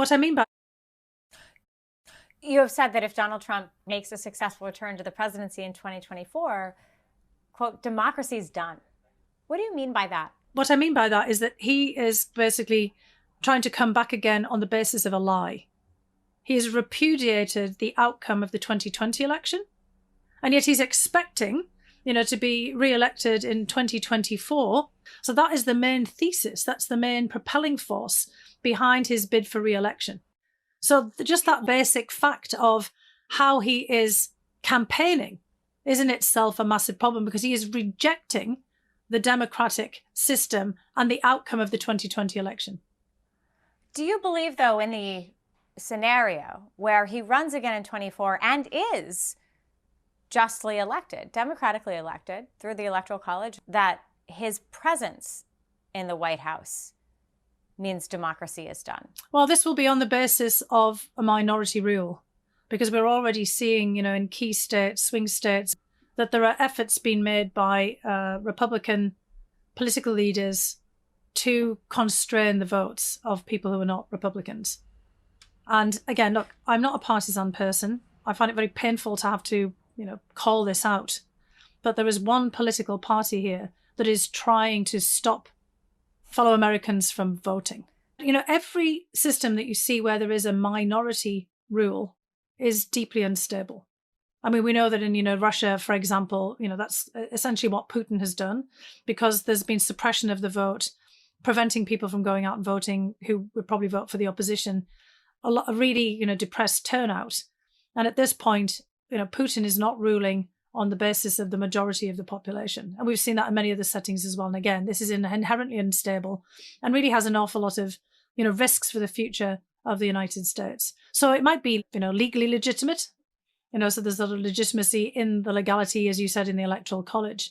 What I mean by You have said that if Donald Trump makes a successful return to the presidency in 2024, quote, democracy's done. What do you mean by that? what I mean by that is that he is basically trying to come back again on the basis of a lie. He has repudiated the outcome of the 2020 election, and yet he's expecting, to be re-elected in 2024. So that is the main thesis. That's the main propelling force behind his bid for re-election. So just that basic fact of how he is campaigning is in itself a massive problem, because he is rejecting the democratic system and the outcome of the 2020 election. Do you believe, though, in the scenario where he runs again in 24 and is justly elected, democratically elected through the Electoral College, that his presence in the White House means democracy is done? Well, this will be on the basis of a minority rule, because we're already seeing, in key states, swing states, that there are efforts being made by Republican political leaders to constrain the votes of people who are not Republicans. And again, look, I'm not a partisan person. I find it very painful to have to, call this out. But there is one political party here that is trying to stop fellow Americans from voting. Every system that you see where there is a minority rule is deeply unstable. I mean, we know that in, Russia, for example, that's essentially what Putin has done, because there's been suppression of the vote, preventing people from going out and voting who would probably vote for the opposition. A lot of really, depressed turnout. And at this point, Putin is not ruling on the basis of the majority of the population. And we've seen that in many other settings as well. And again, this is inherently unstable and really has an awful lot of, risks for the future of the United States. So it might be, legally legitimate, so there's a lot of legitimacy in the legality, as you said, in the Electoral College.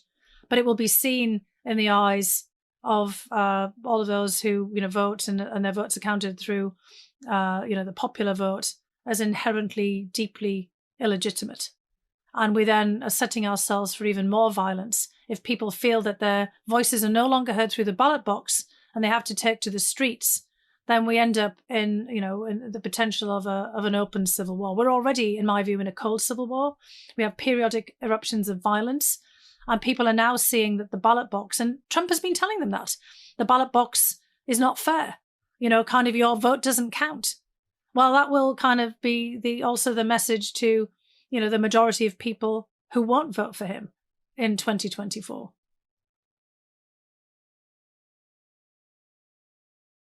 But it will be seen in the eyes of all of those who, vote and their votes are counted through, the popular vote as inherently, deeply illegitimate. And we then are setting ourselves for even more violence if people feel that their voices are no longer heard through the ballot box and they have to take to the streets. Then we end up in the potential of an open civil war. We're already, in my view, in a cold civil war. We have periodic eruptions of violence, and people are now seeing that the ballot box, and Trump has been telling them that the ballot box is not fair. Kind of your vote doesn't count. Well, that will kind of be also the message to, the majority of people who won't vote for him in 2024.